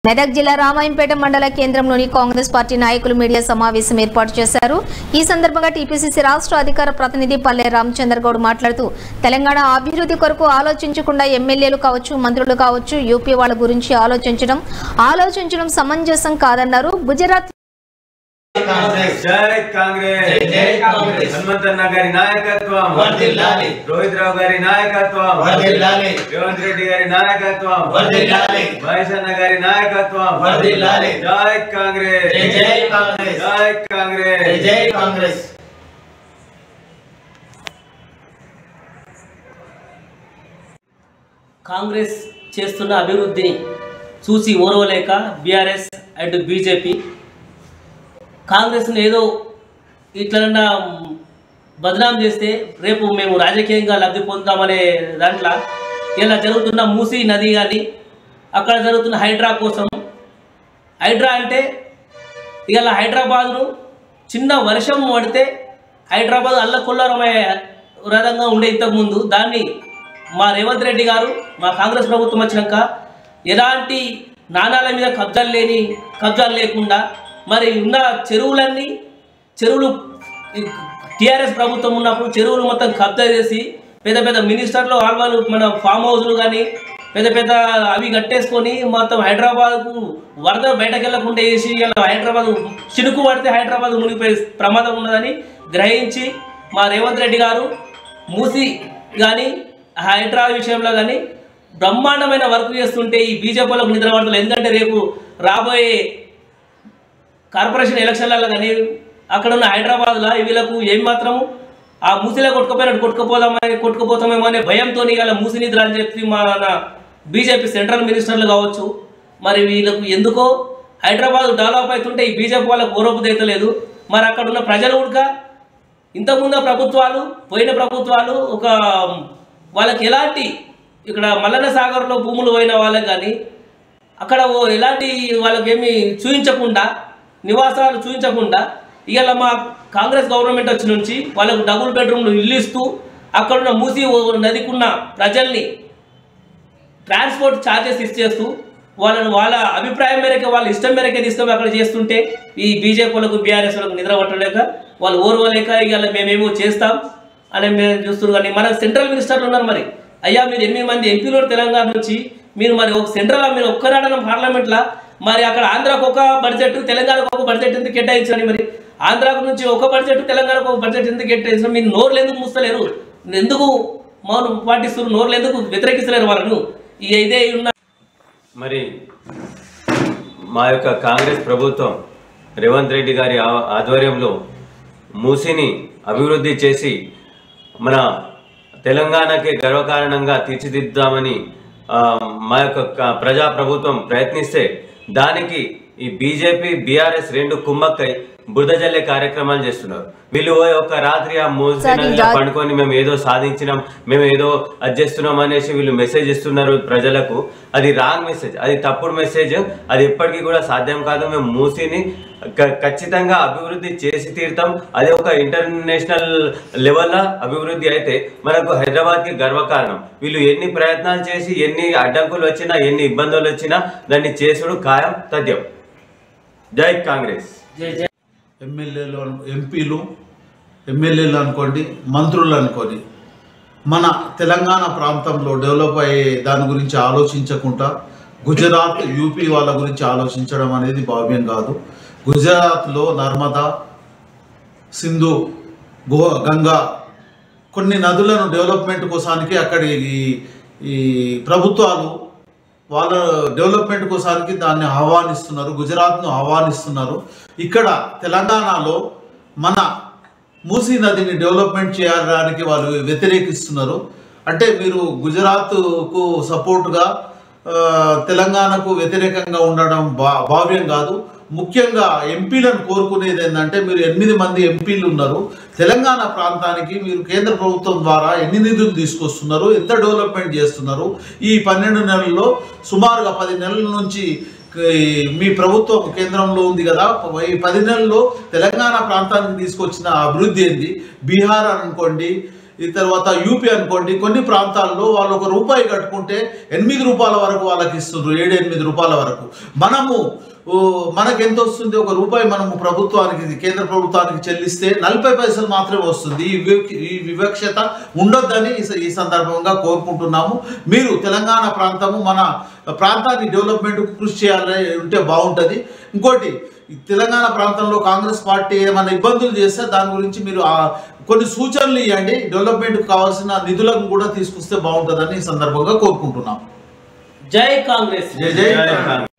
మెదక్ జిల్లా రామాయంపేట మండల కేంద్రంలోని కాంగ్రెస్ పార్టీ నాయకులు మీడియా సమావేశం ఏర్పాటు చేశారు। ఈ సందర్భంగా టీపీసీసీ రాష్ట్ర అధికార ప్రతినిధి పల్లె రామచంద్రగౌడ్ మాట్లాడుతూ తెలంగాణ అభివృద్ధి కొరకు ఆలోచించకుండా ఎమ్మెల్యేలు కావచ్చు మంత్రులు కావచ్చు యూపీ వాళ్ళ గురించి ఆలోచించడం సమంజసం కాదన్నారు। గుజరాత్ జై కాంగ్రెస్ జై కాంగ్రెస్ హనుమంతన్న గారి నాయకత్వం వర్ధిల్లాలి రోహిత్ రావు గారి నాయకత్వం వర్ధిల్లాలి రేవంత్ రెడ్డి గారి నాయకత్వం వర్ధిల్లాలి వైసన్న గారి నాయకత్వం వర్ధిల్లాలి జై కాంగ్రెస్ జై కాంగ్రెస్ జై కాంగ్రెస్ జై కాంగ్రెస్ కాంగ్రెస్ చేస్తున్న అభివృద్ధిని చూసి ఓర్వలేక బీఆర్ఎస్ అండ్ బీజేపీ కాంగ్రెస్ను ఏదో ఇట్లన్నా బదనాం చేస్తే రేపు మేము రాజకీయంగా లబ్ధి పొందుతామనే దాంట్లో ఇలా జరుగుతున్న మూసీ నది కానీ అక్కడ జరుగుతున్న హైడ్రా కోసం హైడ్రా అంటే ఇలా హైదరాబాద్ను చిన్న వర్షం పడితే హైదరాబాద్ అల్లకొల్లరమయ్యే విధంగా ఉండే ఇంతకుముందు దాన్ని మా రేవంత్ రెడ్డి గారు మా కాంగ్రెస్ ప్రభుత్వం వచ్చినాక ఎలాంటి నాణాల మీద కబ్జాలు లేకుండా మరి ఉన్న చెరువులు టీఆర్ఎస్ ప్రభుత్వం ఉన్నప్పుడు చెరువులు మొత్తం కబ్జా చేసి పెద్ద పెద్ద మినిస్టర్లు వాళ్ళు మన ఫామ్ హౌస్లు కానీ పెద్ద అవి కట్టేసుకొని మొత్తం హైదరాబాద్కు వరద బయటకు వెళ్ళకుండా వేసి ఇలా హైదరాబాద్ చినుకు పడితే హైదరాబాద్ మునిగిపోయే ప్రమాదం ఉన్నదని గ్రహించి మా రేవంత్ రెడ్డి గారు మూసి కానీ హైదరాబాద్ విషయంలో కానీ బ్రహ్మాండమైన వర్క్ చేస్తుంటే ఈ బీజేపీలకు నిద్ర పడతలు ఎందుకంటే రేపు రాబోయే కార్పొరేషన్ ఎలక్షన్లలో కానీ అక్కడ ఉన్న హైదరాబాద్లో వీళ్ళకు ఏం మాత్రము ఆ మూసిలో కొట్టుకుపోతామేమో అనే భయంతో ఇలా మూసి నిద్ర అని చెప్పి మన బీజేపీ సెంట్రల్ మినిస్టర్లు కావచ్చు మరి వీళ్ళకు ఎందుకో హైదరాబాద్ డెవలప్ అవుతుంటే ఈ బీజేపీ వాళ్ళకు ఓరపుదైతలేదు మరి అక్కడ ఉన్న ప్రజలు కూడా ఇంతకుముందు పోయిన ప్రభుత్వాలు ఒక వాళ్ళకి ఎలాంటి ఇక్కడ మల్లన్న సాగర్లో భూములు పోయిన వాళ్ళకి కానీ అక్కడ ఎలాంటి వాళ్ళకేమీ చూపించకుండా నివాసాలు చూపించకుండా ఇవాళ మా కాంగ్రెస్ గవర్నమెంట్ వచ్చి నుంచి వాళ్ళకు డబుల్ బెడ్రూమ్లు ఇల్లు ఇస్తూ అక్కడున్న మూసి నదికున్న ప్రజల్ని ట్రాన్స్పోర్ట్ ఛార్జెస్ ఇచ్చేస్తూ వాళ్ళ అభిప్రాయం మేరకే వాళ్ళ ఇష్టం మేరకే తీసుకొని అక్కడ చేస్తుంటే ఈ బీజేపీలకు బీఆర్ఎస్ వాళ్ళకు నిద్ర పట్టలేక వాళ్ళు ఓర్వలేక ఇవాళ మేమేమో చేస్తాం అని మేము చూస్తున్నారు కానీ మన సెంట్రల్ మినిస్టర్లు ఉన్నారు మరి అయ్యా మీరు 8 మంది ఎంపీలు తెలంగాణ నుంచి మీరు మరి ఒక సెంట్రల్ మీరు ఒక్కరాడన పార్లమెంట్లో మరి అక్కడ ఆంధ్రాకు ఒక బడ్జెట్ తెలంగాణకు ఒక బడ్జెట్ ఎందుకు కేటాయించండి మరి ఆంధ్రాకు నుంచి ఒక బడ్జెట్ తెలంగాణకు ఒక బడ్జెట్ ఎందుకు కేటాయించడం మీరు నోర్లు ఎందుకు మూస్తలేరు ఎందుకు మౌనం పాటిస్తున్నారు నోర్లు ఎందుకు వ్యతిరేకిస్తలేరు వాళ్ళను ఇదే ఉన్న మరి మా యొక్క కాంగ్రెస్ ప్రభుత్వం రేవంత్ రెడ్డి గారి ఆధ్వర్యంలో మూసిని అభివృద్ధి చేసి మన తెలంగాణకే గర్వకారణంగా తీర్చిదిద్దామని మా యొక్క ప్రజాప్రభుత్వం ప్రయత్నిస్తే దానికి ఈ బీజేపీ బీఆర్ఎస్ రెండు కుమ్మక్కై బురద జల్లే కార్యక్రమాలు చేస్తున్నారు। వీళ్ళు ఒక రాత్రి ఆ మూసినదిలో పండుకొని మేము ఏదో సాధించినాం మేము ఏదో అది చేస్తున్నాం అనేసి వీళ్ళు మెసేజ్ ఇస్తున్నారు ప్రజలకు। అది రాంగ్ మెసేజ్, అది తప్పుడు మెసేజ్, అది ఎప్పటికీ కూడా సాధ్యం కాదు। మేము మూసిని ఖచ్చితంగా అభివృద్ధి చేసి తీరుతాం। అది ఒక ఇంటర్నేషనల్ లెవెల్లో అభివృద్ధి అయితే మనకు హైదరాబాద్కి గర్వకారణం। వీళ్ళు ఎన్ని ప్రయత్నాలు చేసి ఎన్ని అడ్డంకులు వచ్చినా ఎన్ని ఇబ్బందులు వచ్చినా దాన్ని చేసుడు ఖాయం తథ్యం। జై కాంగ్రెస్। ఎమ్మెల్యేలు ఎంపీలు ఎమ్మెల్యేలు అనుకోండి మంత్రులు అనుకోండి మన తెలంగాణ ప్రాంతంలో డెవలప్ అయ్యే దాని గురించి ఆలోచించకుండా గుజరాత్ యూపీ వాళ్ళ గురించి ఆలోచించడం అనేది భావ్యం కాదు। గుజరాత్లో నర్మదా సింధు గంగా కొన్ని నదులను డెవలప్మెంట్ కోసానికి అక్కడి ఈ ప్రభుత్వాలు వాళ్ళ డెవలప్మెంట్ కోసానికి దాన్ని ఆహ్వానిస్తున్నారు, గుజరాత్ను ఆహ్వానిస్తున్నారు। ఇక్కడ తెలంగాణలో మన మూసీ నదిని డెవలప్మెంట్ చేయడానికి వాళ్ళు వ్యతిరేకిస్తున్నారు। అంటే మీరు గుజరాత్కు సపోర్ట్గా తెలంగాణకు వ్యతిరేకంగా ఉండడం భావ్యం కాదు। ముఖ్యంగా ఎంపీలను కోరుకునేది ఏంటంటే మీరు 8 మంది ఎంపీలు ఉన్నారు, తెలంగాణ ప్రాంతానికి మీరు కేంద్ర ప్రభుత్వం ద్వారా ఎన్ని నిధులు తీసుకొస్తున్నారు, ఎంత డెవలప్మెంట్ చేస్తున్నారు? ఈ 12 నెలల్లో సుమారుగా 10 నెలల నుంచి మీ ప్రభుత్వం కేంద్రంలో ఉంది కదా, ఈ 10 నెలల్లో తెలంగాణ ప్రాంతానికి తీసుకొచ్చిన అభివృద్ధి ఏంది? బీహార్ అనుకోండి, ఈ తర్వాత యూపీ అనుకోండి, కొన్ని ప్రాంతాల్లో వాళ్ళు ₹1 కట్టుకుంటే 8 రూపాయల వరకు వాళ్ళకి ఇస్తున్నారు, 7-8 రూపాయల వరకు. మనకు ఎంత వస్తుంది? ₹1 మనము ప్రభుత్వానికి, కేంద్ర ప్రభుత్వానికి చెల్లిస్తే 40 పైసలు మాత్రమే వస్తుంది. ఈ వివక్షత ఉండొద్దని ఈ సందర్భంగా కోరుకుంటున్నాము. మీరు తెలంగాణ ప్రాంతము, మన ప్రాంతాన్ని డెవలప్మెంట్కు కృషి చేయాలని ఉంటే బాగుంటుంది. ఇంకోటి, తెలంగాణ ప్రాంతంలో కాంగ్రెస్ పార్టీ ఏమైనా ఇబ్బందులు చేస్తే దాని గురించి మీరు కొన్ని సూచనలు ఇవ్వండి. డెవలప్మెంట్కి కావాల్సిన నిధులను కూడా తీసుకొస్తే బాగుంటుందని ఈ సందర్భంగా కోరుకుంటున్నాం. జై కాంగ్రెస్. జై జై కాంగ్రెస్.